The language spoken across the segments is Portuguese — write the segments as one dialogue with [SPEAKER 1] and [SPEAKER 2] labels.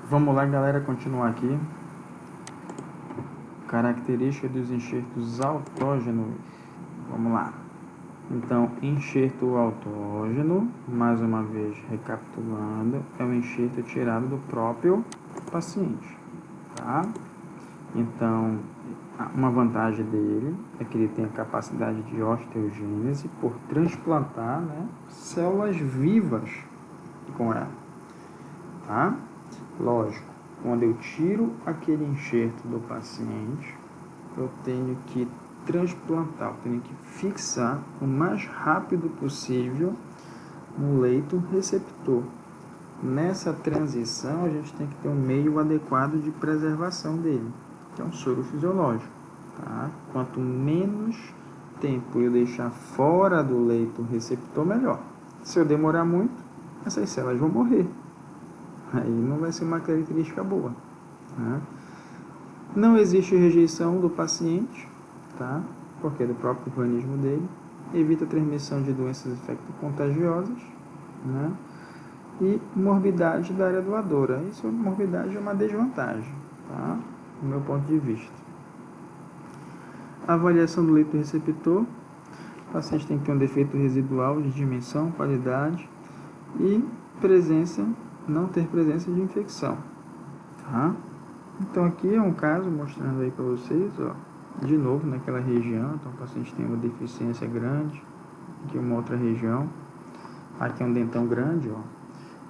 [SPEAKER 1] Vamos lá, galera, continuar aqui. Característica dos enxertos autógenos. Vamos lá. Então, enxerto autógeno, mais uma vez recapitulando, é um enxerto tirado do próprio paciente, tá? Então, uma vantagem dele é que ele tem a capacidade de osteogênese por transplantar, né, células vivas com ela, tá? Lógico, quando eu tiro aquele enxerto do paciente, eu tenho que transplantar, eu tenho que fixar o mais rápido possível no leito receptor. Nessa transição, a gente tem que ter um meio adequado de preservação dele, que é um soro fisiológico. Tá? Quanto menos tempo eu deixar fora do leito receptor, melhor. Se eu demorar muito, essas células vão morrer. Aí não vai ser uma característica boa. Tá? Não existe rejeição do paciente, tá? Porque é do próprio organismo dele. Evita a transmissão de doenças infecto-contagiosas, né? E morbidade da área doadora. Isso, morbidade é uma desvantagem, tá? Do meu ponto de vista. Avaliação do leito receptor. O paciente tem que ter um defeito residual de dimensão, qualidade e não ter presença de infecção, tá? Então aqui é um caso mostrando aí para vocês, ó, de novo naquela região. Então o paciente tem uma deficiência grande, aqui uma outra região, aqui é um dentão grande, ó.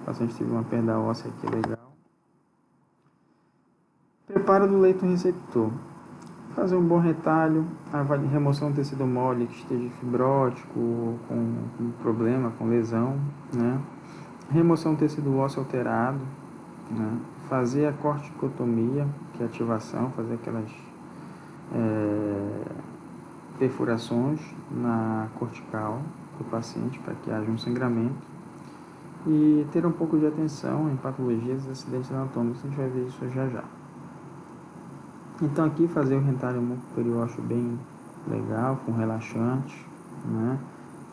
[SPEAKER 1] O paciente teve uma perda óssea aqui legal. Preparo do leito receptor. Fazer um bom retalho, remoção do tecido mole que esteja fibrótico, com problema, com lesão, né? Remoção do tecido ósseo alterado, né? Fazer a corticotomia, que é a ativação, fazer aquelas perfurações na cortical do paciente para que haja um sangramento. E ter um pouco de atenção em patologias e acidentes anatômicos, a gente vai ver isso já já. Então aqui fazer o retalho periósteo bem legal, com relaxante, né?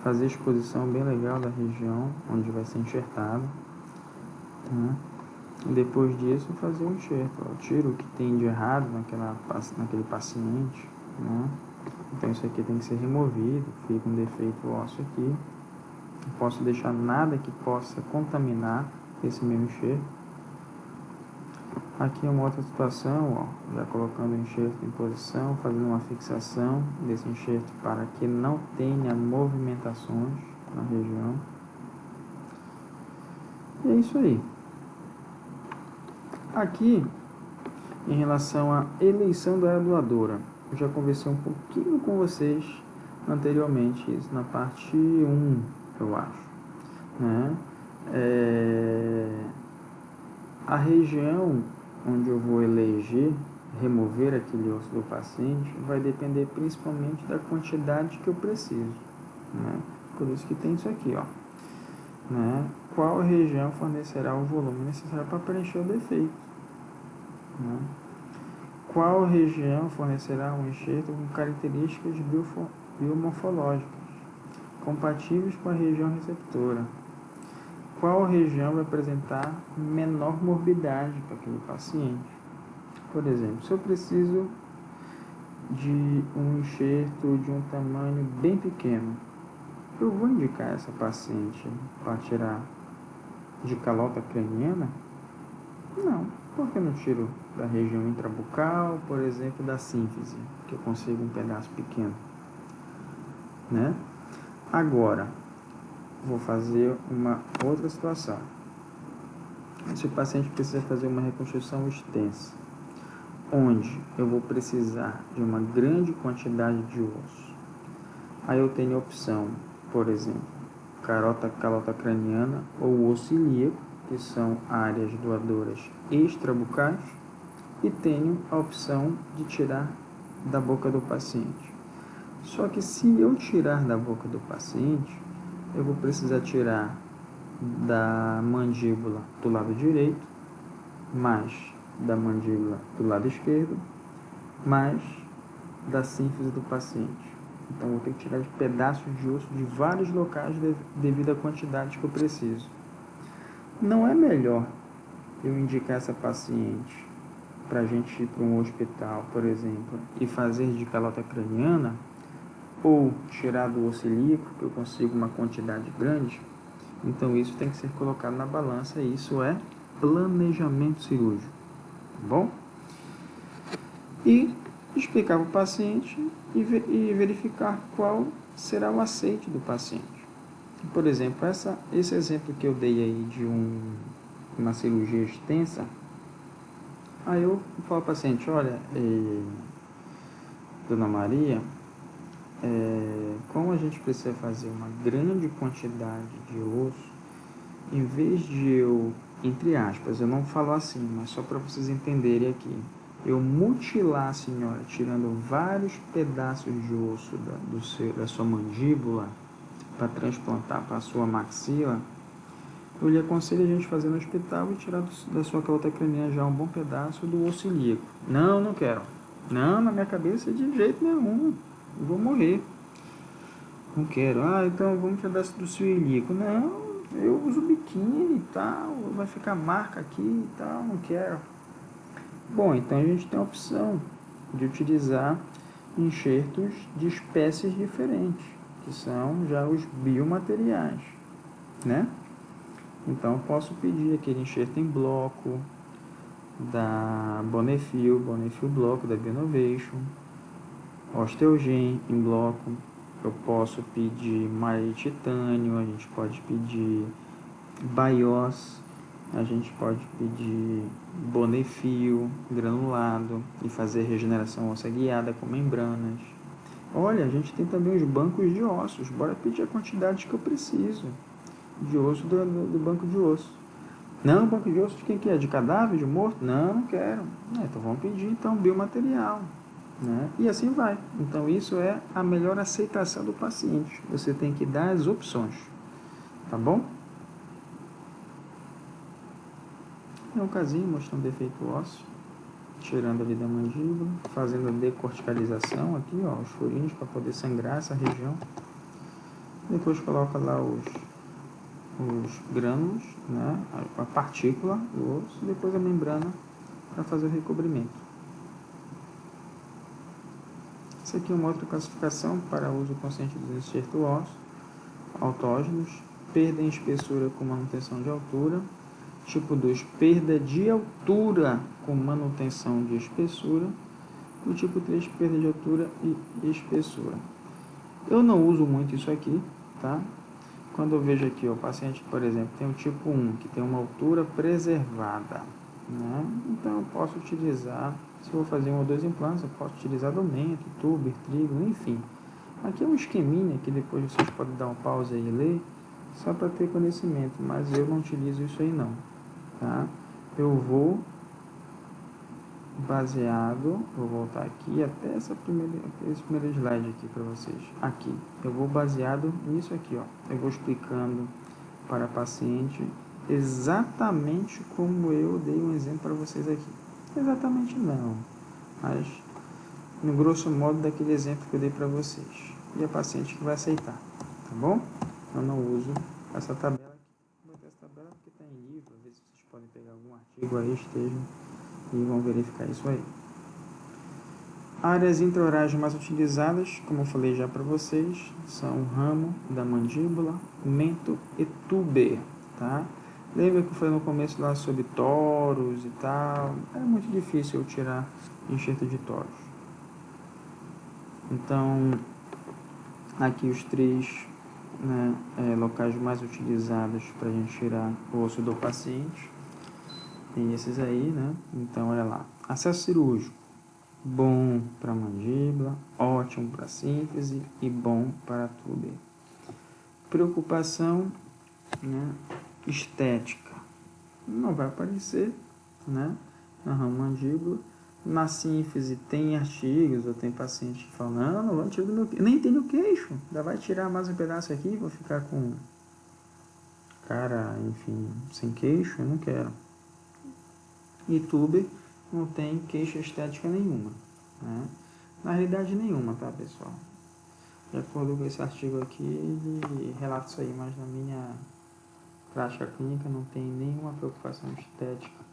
[SPEAKER 1] Fazer a exposição bem legal da região onde vai ser enxertado, né? E depois disso fazer o enxerto, ó, tiro o que tem de errado naquele paciente, né? Então isso aqui tem que ser removido, fica um defeito ósseo aqui. Não posso deixar nada que possa contaminar esse meu enxerto. Aqui é uma outra situação, ó, já colocando o enxerto em posição, fazendo uma fixação desse enxerto para que não tenha movimentações na região. E é isso aí. Aqui, em relação à eleição da área doadora, eu já conversei um pouquinho com vocês anteriormente, isso na parte 1, eu acho, né? A região onde eu vou remover aquele osso do paciente, vai depender principalmente da quantidade que eu preciso, né? Por isso que tem isso aqui, ó, né? Qual região fornecerá o volume necessário para preencher o defeito, né? Qual região fornecerá um enxerto com características biomorfológicas compatíveis com a região receptora? Qual região vai apresentar menor morbidade para aquele paciente? Por exemplo, se eu preciso de um enxerto de um tamanho bem pequeno, eu vou indicar essa paciente para tirar de calota craniana? Não. Por que não tiro da região intrabucal, por exemplo, da sínfise, que eu consigo um pedaço pequeno, né? Agora, vou fazer uma outra situação. Se o paciente precisa fazer uma reconstrução extensa, onde eu vou precisar de uma grande quantidade de osso, aí eu tenho a opção, por exemplo, calota craniana ou osso ilíaco, que são áreas doadoras extrabucais, e tenho a opção de tirar da boca do paciente. Só que se eu tirar da boca do paciente, eu vou precisar tirar da mandíbula do lado direito, mais da mandíbula do lado esquerdo, mais da sínfise do paciente. Então, vou ter que tirar de pedaços de osso de vários locais devido à quantidade que eu preciso. Não é melhor eu indicar essa paciente para a gente ir para um hospital, por exemplo, e fazer de calota craniana, ou tirar do osso ilíaco, que eu consigo uma quantidade grande, então isso tem que ser colocado na balança, e isso é planejamento cirúrgico, tá bom? E explicar para o paciente e verificar qual será o aceite do paciente. Por exemplo, esse exemplo que eu dei aí de uma cirurgia extensa, aí eu falo para o paciente, olha, Dona Maria, como a gente precisa fazer uma grande quantidade de osso, em vez de eu, entre aspas, eu não falo assim, mas só para vocês entenderem aqui, eu mutilar a senhora, tirando vários pedaços de osso da sua mandíbula para transplantar para a sua maxila, eu lhe aconselho a gente fazer no hospital e tirar da sua calota craniana já um bom pedaço do osso ilíaco. Não, não quero. Não, na minha cabeça de jeito nenhum. Eu vou morrer. Não quero. Ah, então vamos tirar do seu ilíaco. Não, eu uso biquíni e tal, vai ficar marca aqui e tal, não quero. Bom, então a gente tem a opção de utilizar enxertos de espécies diferentes, que são já os biomateriais, né? Então eu posso pedir aquele enxerto em bloco da Bonefil bloco da Bionovation, Osteogen em bloco. Eu posso pedir malha de titânio, a gente pode pedir Bios, a gente pode pedir Bonefil granulado e fazer regeneração óssea guiada com membranas. Olha, a gente tem também os bancos de ossos. Bora pedir a quantidade que eu preciso de osso do banco de osso. Não, banco de osso de quem que é? De cadáver, de morto? Não, não quero. Então vamos pedir então biomaterial. Né? E assim vai. Então isso é a melhor aceitação do paciente. Você tem que dar as opções. Tá bom? É um casinho mostrando defeito ósseo, tirando ali da mandíbula, fazendo a decorticalização aqui, ó, os furinhos para poder sangrar essa região. Depois coloca lá os grânulos, né, a partícula do osso, e depois a membrana para fazer o recobrimento. Essa aqui é uma outra classificação para uso consciente dos enxertos ósseos autógenos, perda em espessura com manutenção de altura, tipo 2, perda de altura com manutenção de espessura, e o tipo 3, perda de altura e espessura. Eu não uso muito isso aqui, tá? Quando eu vejo aqui, ó, o paciente, por exemplo, tem o tipo 1, que tem uma altura preservada, né? Então eu posso utilizar, se eu vou fazer 1 ou 2 implantes, eu posso utilizar Domento, Tuber, Trigo, enfim. Aqui é um esqueminha que depois vocês podem dar um pause aí e ler, só para ter conhecimento, mas eu não utilizo isso aí não, tá? Eu vou baseado, vou voltar aqui até esse primeiro slide aqui para vocês. Aqui, eu vou baseado nisso aqui, ó. Eu vou explicando para a paciente exatamente como eu dei um exemplo para vocês aqui. Exatamente não, mas no grosso modo daquele exemplo que eu dei para vocês. E a paciente que vai aceitar, tá bom? Eu não uso essa tabela aqui. Vou botar essa tabela porque está em livro, às vezes vocês podem pegar algum artigo aí, estejam e vão verificar isso aí. Áreas intraorais mais utilizadas, como eu falei já para vocês, são o ramo da mandíbula, mento e tuber, tá? Lembra que eu falei no começo lá sobre toros e tal? É muito difícil eu tirar enxerto de toros. Então, aqui os três, né, locais mais utilizados para a gente tirar o osso do paciente. Tem esses aí, né? Então, olha lá. Acesso cirúrgico. Bom para mandíbula, ótimo para síntese e bom para tuber. Preocupação, né, estética. Não vai aparecer, né, na mandíbula. Na sínfise tem artigos, ou tem paciente que falam, não vou tirar do meu queixo. Nem tem no queixo, ainda vai tirar mais um pedaço aqui, vou ficar com cara, enfim, sem queixo, eu não quero. E tuber não tem queixa estética nenhuma, né? Na realidade nenhuma, tá, pessoal? De acordo com esse artigo aqui, ele relata isso aí, mas na minha prática clínica não tem nenhuma preocupação estética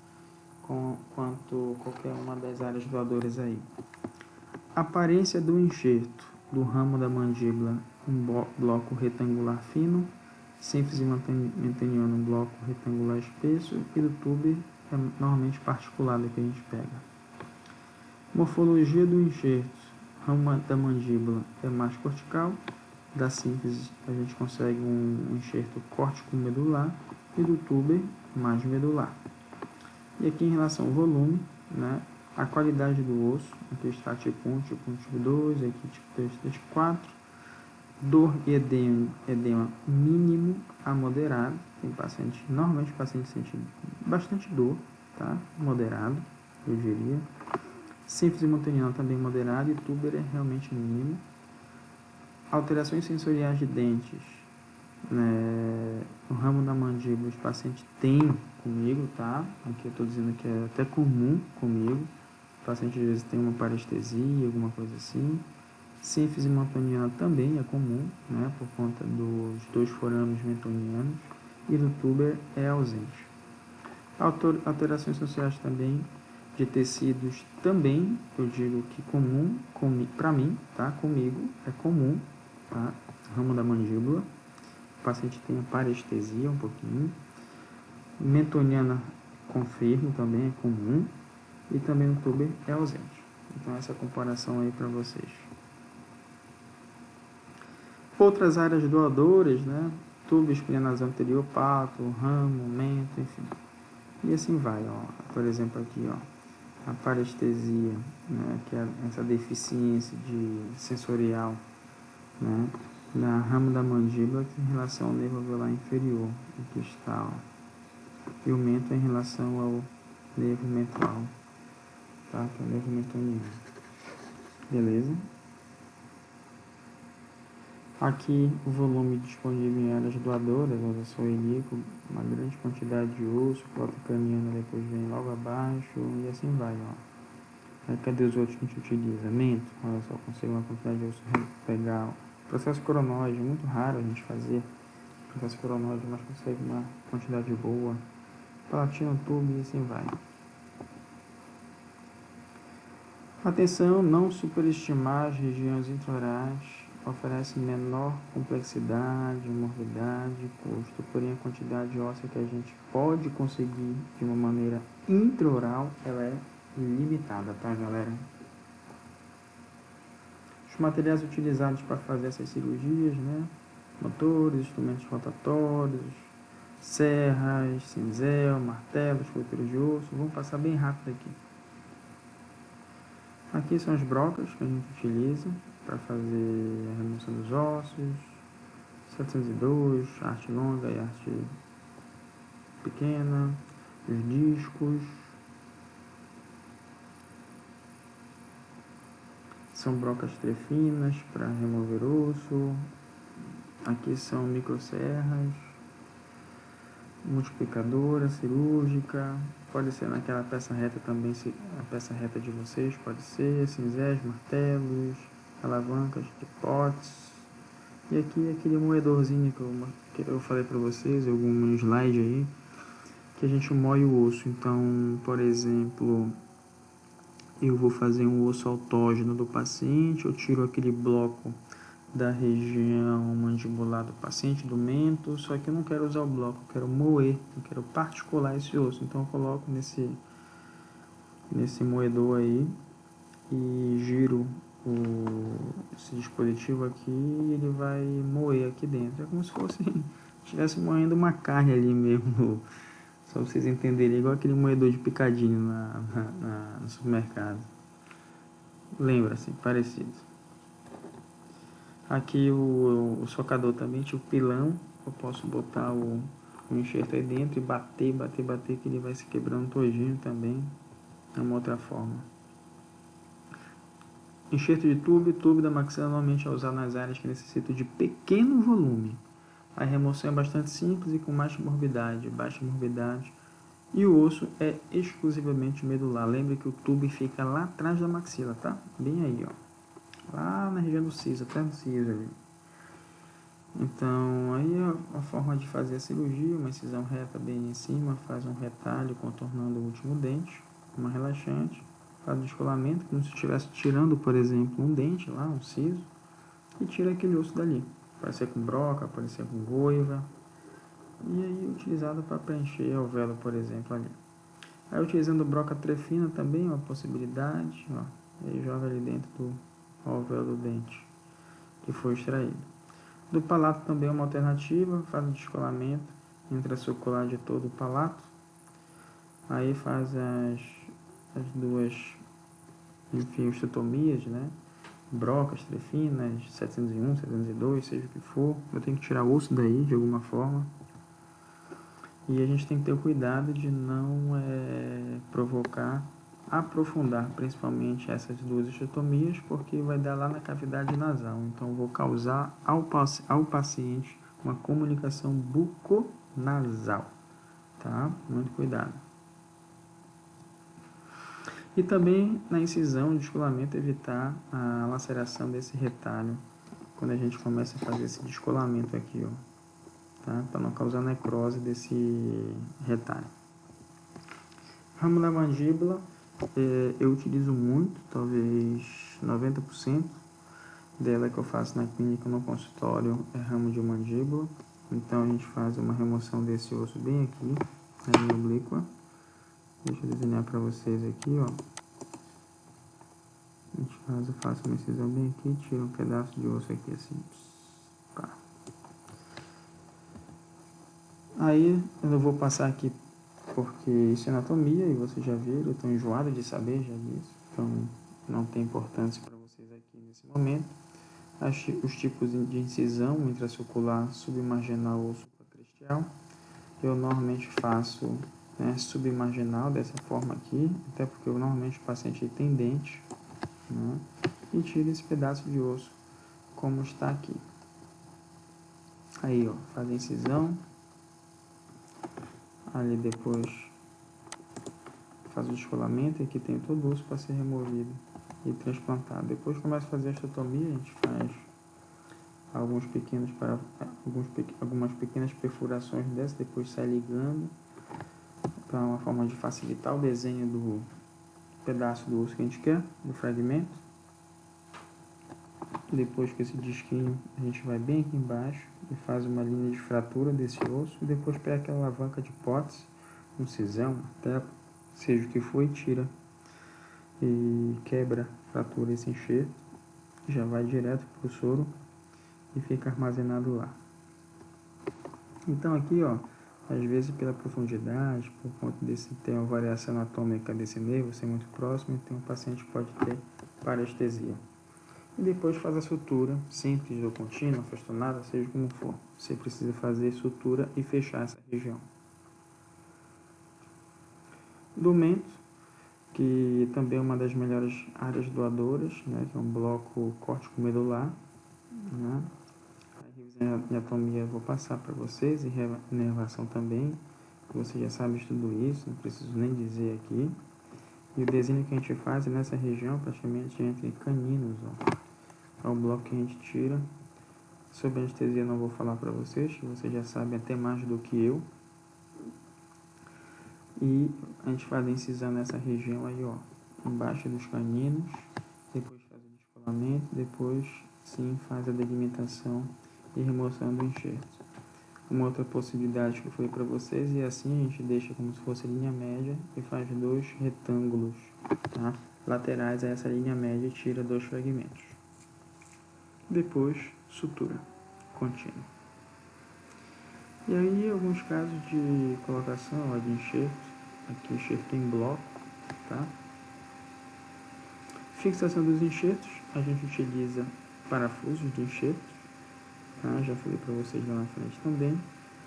[SPEAKER 1] quanto qualquer uma das áreas doadoras aí. Aparência do enxerto do ramo da mandíbula, um bloco retangular fino, sínfise mentoniana, um bloco retangular espesso, e do tuber é normalmente particulado que a gente pega. Morfologia do enxerto, ramo da mandíbula é mais cortical, da sínfise a gente consegue um enxerto córtico-medular e do tuber mais medular. E aqui em relação ao volume, né, a qualidade do osso, aqui está tipo 1, tipo 1, tipo 2, aqui tipo 3, tipo 4. Dor e edema mínimo a moderado. Tem paciente, normalmente o paciente sente bastante dor, tá? Moderado, eu diria. Sínfise mentoniana também moderado e tuber é realmente mínimo. Alterações sensoriais de dentes, né? No ramo da mandíbula os pacientes têm comigo, tá? Aqui eu estou dizendo que é até comum comigo. O paciente às vezes tem uma parestesia, alguma coisa assim. Sínfise mentoniana também é comum, né? Por conta dos 2 forames mentonianos. E do tuber é ausente. Alterações sociais também de tecidos também, eu digo que comum, para mim, tá? Comigo é comum, tá? Ramo da mandíbula. O paciente tem parestesia um pouquinho. Mentoniana, confirmo, também é comum. E também o tuber é ausente. Então, essa comparação aí para vocês. Outras áreas doadoras, né? Tubo espinhonasal anterior, pato, ramo, mento, enfim. E assim vai, ó. Por exemplo, aqui, ó. A parestesia, né? Que é essa deficiência sensorial, né? Na ramo da mandíbula, que é em relação ao nervo alveolar inferior. Aqui está, ó. E o mento é em relação ao nervo mental, tá? Que é o nervo mentoniano. Beleza? Aqui o volume disponível em áreas doadoras, olha só, ilíaco, uma grande quantidade de osso, cota craniana depois vem logo abaixo e assim vai, ó. Aí, cadê os outros que a gente utiliza? Mento, olha só, consegue uma quantidade de osso pegar. Processo coronóide, muito raro a gente fazer processo coronóide, mas consegue uma quantidade boa. Palatino, tubo e assim vai. Atenção, não superestimar as regiões intraorais, oferece menor complexidade, morbidade e custo, porém a quantidade óssea que a gente pode conseguir de uma maneira intraoral, ela é limitada, tá, galera? Os materiais utilizados para fazer essas cirurgias, né? Motores, instrumentos rotatórios, serras, cinzel, martelos, coletores de osso. Vamos passar bem rápido aqui. Aqui são as brocas que a gente utiliza para fazer a remoção dos ossos. 702, arte longa e arte pequena. Os discos. São brocas trefinas para remover osso. Aqui são microserras. Multiplicadora, cirúrgica. Pode ser naquela peça reta também, a peça reta de vocês, pode ser. Cinzéis, martelos, alavancas de potes. E aqui aquele moedorzinho que eu falei para vocês, algum slide aí, que a gente moe o osso. Então, por exemplo, eu vou fazer um osso autógeno do paciente, eu tiro aquele bloco da região mandibular do paciente, do mento, só que eu não quero usar o bloco, eu quero moer, eu quero particular esse osso. Então eu coloco nesse moedor aí e giro esse dispositivo aqui e ele vai moer aqui dentro. É como se fosse estivesse moendo uma carne ali mesmo, só pra vocês entenderem, igual aquele moedor de picadinho no supermercado. Lembra assim, parecido. Aqui o socador também, tipo pilão, eu posso botar o enxerto aí dentro e bater, que ele vai se quebrando todinho também. É uma outra forma. Enxerto de tubo da maxila normalmente é usado nas áreas que necessitam de pequeno volume. A remoção é bastante simples e com baixa morbidade. E o osso é exclusivamente medular. Lembre que o tubo fica lá atrás da maxila, tá? Bem aí, ó. Lá na região do siso, até no siso ali. Então, aí a forma de fazer a cirurgia, uma incisão reta bem em cima, faz um retalho contornando o último dente, uma relaxante, faz um descolamento, como se estivesse tirando, por exemplo, um dente lá, um siso, e tira aquele osso dali. Pode ser com broca, pode ser com goiva, e aí utilizado para preencher o alvéolo, por exemplo, ali. Aí utilizando broca trefina também, uma possibilidade, ó, e aí joga ali dentro do alvéolo do dente que foi extraído. Do palato também é uma alternativa, faz o descolamento intraocular de todo o palato, aí faz as duas, enfim, osteotomias, né? Brocas, trefinas, 701, 702, seja o que for. Eu tenho que tirar o osso daí de alguma forma. E a gente tem que ter o cuidado de não provocar, aprofundar principalmente essas duas osteotomias, porque vai dar lá na cavidade nasal. Então, eu vou causar ao paciente uma comunicação buconasal, tá? Muito cuidado. E também na incisão, o descolamento, evitar a laceração desse retalho quando a gente começa a fazer esse descolamento aqui, ó, tá? Para não causar necrose desse retalho. Ramo da mandíbula, eu utilizo muito, talvez 90% dela que eu faço na clínica, no consultório, é ramo de mandíbula. Então a gente faz uma remoção desse osso bem aqui, na linha oblíqua. Deixa eu desenhar para vocês aqui, ó. A gente faz uma incisão bem aqui, tira um pedaço de osso aqui assim. Pá. Aí eu vou passar aqui porque isso é anatomia e vocês já viram, eu estou enjoado de saber já disso, então não tem importância para vocês aqui nesse momento. Os tipos de incisão intraocular, submarginal ou supracrestial, eu normalmente faço submarginal dessa forma aqui, até porque normalmente o paciente tem dente, né, e tira esse pedaço de osso como está aqui. Aí, ó, faz a incisão, ali depois faz o descolamento, e aqui tem todo o osso para ser removido e transplantado. Depois começa a fazer a osteotomia, a gente faz algumas pequenas perfurações dessas, depois sai ligando para uma forma de facilitar o desenho do pedaço do osso que a gente quer, do fragmento. Depois com esse disquinho a gente vai bem aqui embaixo e faz uma linha de fratura desse osso e depois pega aquela alavanca de Potts, um cisão, martelo, seja o que for, e tira e quebra, fratura esse enxerto, já vai direto para o soro e fica armazenado lá. Então aqui, ó, às vezes pela profundidade, por conta desse ter uma variação anatômica desse nervo ser muito próximo, então o paciente pode ter parestesia. E depois faz a sutura, simples ou contínua, festonada, seja como for. Você precisa fazer sutura e fechar essa região. Do mento, que também é uma das melhores áreas doadoras, né, que é um bloco córtico-medular, né. A anatomia eu vou passar para vocês, e inervação também, você já sabe de tudo isso, não preciso nem dizer aqui. E o desenho que a gente faz é nessa região, praticamente entre caninos, ó. É o bloco que a gente tira. Sobre anestesia não vou falar para vocês já sabem até mais do que eu. E a gente faz a incisão nessa região aí, ó, embaixo dos caninos, depois faz o descolamento, depois sim faz a delimitação e remoção do enxerto. Uma outra possibilidade que eu falei para vocês, e assim a gente deixa como se fosse linha média e faz dois retângulos, tá, laterais a essa linha média e tira dois fragmentos. Depois, sutura contínua. E aí, alguns casos de colocação ó, de enxerto, aqui enxerto em bloco, tá? Fixação dos enxertos, a gente utiliza parafusos de enxerto, tá? Já falei para vocês lá na frente também.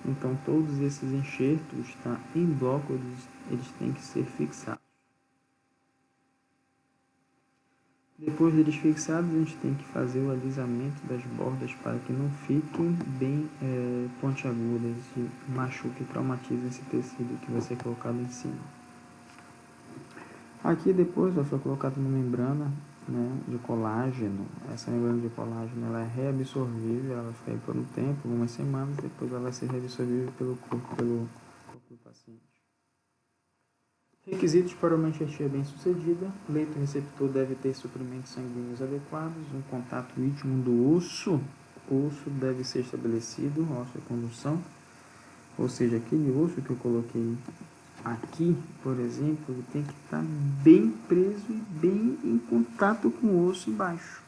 [SPEAKER 1] Então, todos esses enxertos, tá, em bloco, eles têm que ser fixados. Depois deles fixados, a gente tem que fazer o alisamento das bordas para que não fiquem bem pontiagudas e machuque e traumatize esse tecido que vai ser colocado em cima. Aqui depois foi colocado uma membrana né, de colágeno. Essa membrana de colágeno ela é reabsorvível, ela vai ficar aí por um tempo, algumas semanas, depois ela vai ser reabsorvível pelo corpo do paciente. Requisitos para uma enxertia bem sucedida: leito receptor deve ter suprimentos sanguíneos adequados, um contato íntimo do osso, o osso deve ser estabelecido, osso de condução, ou seja, aquele osso que eu coloquei aqui, por exemplo, ele tem que estar bem preso e bem em contato com o osso embaixo.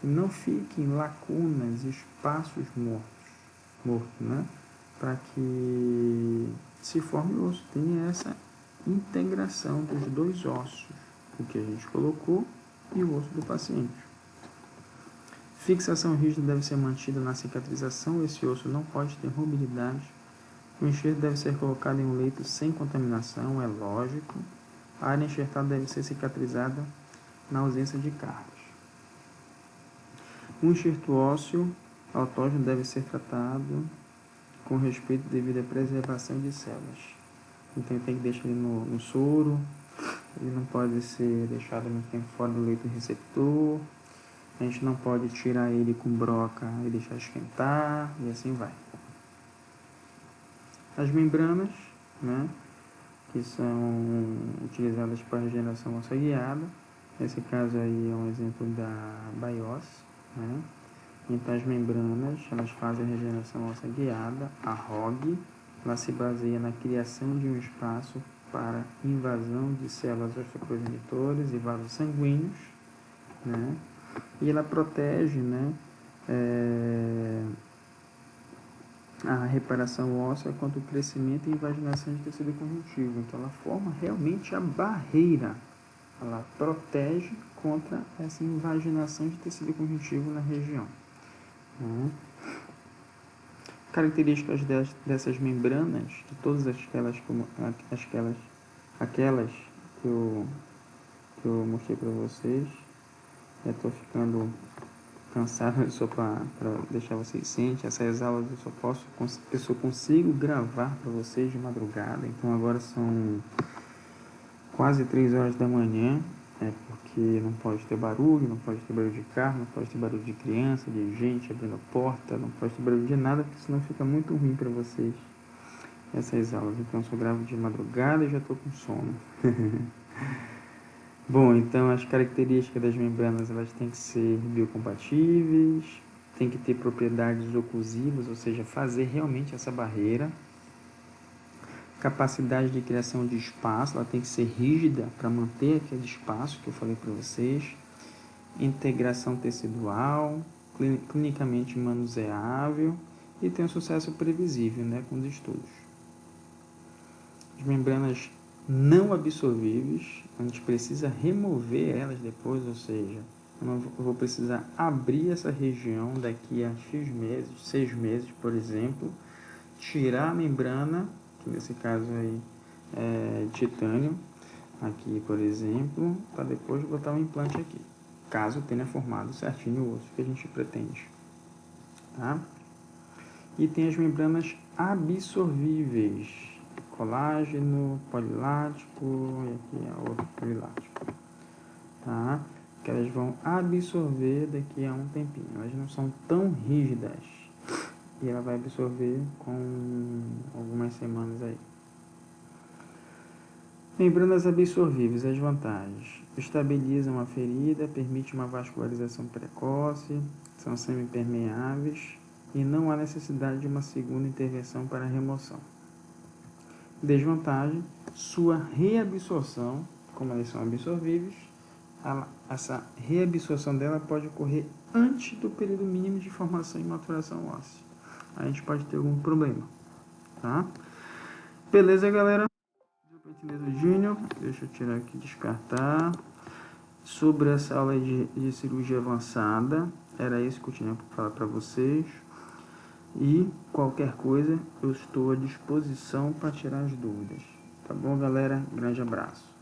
[SPEAKER 1] Não fiquem lacunas, espaços mortos, né? Para que se forme o osso, tenha essa integração dos dois ossos, o que a gente colocou e o osso do paciente. Fixação rígida deve ser mantida na cicatrização, esse osso não pode ter mobilidade. O enxerto deve ser colocado em um leito sem contaminação, é lógico. A área enxertada deve ser cicatrizada na ausência de cargas. O enxerto ósseo autógeno deve ser tratado com respeito devido à preservação de células. Então tem que deixar ele no soro, ele não pode ser deixado muito tempo fora do leito receptor, a gente não pode tirar ele com broca e deixar esquentar, e assim vai. As membranas, né, que são utilizadas para regeneração óssea guiada, nesse caso aí é um exemplo da BIOS, né? Então as membranas, elas fazem a regeneração óssea guiada, a ROG, ela se baseia na criação de um espaço para invasão de células osteoprogenitoras e vasos sanguíneos, né? E ela protege, né, a reparação óssea quanto ao crescimento e invaginação de tecido conjuntivo. Então ela forma realmente a barreira, ela protege contra essa invaginação de tecido conjuntivo na região. Né? Características dessas membranas, de todas aquelas que eu mostrei para vocês. Já estou ficando cansado só para deixar vocês cientes. Essas aulas eu só consigo gravar para vocês de madrugada. Então agora são quase 3 horas da manhã, porque não pode ter barulho, não pode ter barulho de carro, não pode ter barulho de criança, de gente abrindo porta, não pode ter barulho de nada, porque senão fica muito ruim para vocês essas aulas. Então eu só gravo de madrugada e já estou com sono. Bom, então as características das membranas, elas têm que ser biocompatíveis, tem que ter propriedades oclusivas, ou seja, fazer realmente essa barreira. Capacidade de criação de espaço, ela tem que ser rígida para manter aquele espaço que eu falei para vocês. Integração tecidual, clinicamente manuseável e tem um sucesso previsível, né, com os estudos. As membranas não absorvíveis, a gente precisa remover elas depois, ou seja, eu vou precisar abrir essa região daqui a X meses, 6 meses, por exemplo, tirar a membrana, que nesse caso aí é titânio, aqui, por exemplo, para depois botar um implante aqui, caso tenha formado certinho o osso que a gente pretende. Tá? E tem as membranas absorvíveis, colágeno, polilático, e aqui é outro polilático. Tá? Que elas vão absorver daqui a um tempinho. Elas não são tão rígidas. E ela vai absorver com algumas semanas aí. Membranas absorvíveis, as vantagens: estabilizam a ferida, permite uma vascularização precoce, são semipermeáveis e não há necessidade de uma segunda intervenção para a remoção. Desvantagem: sua reabsorção, como elas são absorvíveis, essa reabsorção dela pode ocorrer antes do período mínimo de formação e maturação óssea. A gente pode ter algum problema, tá? Beleza, galera? Júnior, deixa eu tirar aqui, descartar. Sobre essa aula de cirurgia avançada, era isso que eu tinha para falar para vocês. E qualquer coisa, eu estou à disposição para tirar as dúvidas. Tá bom, galera? Grande abraço.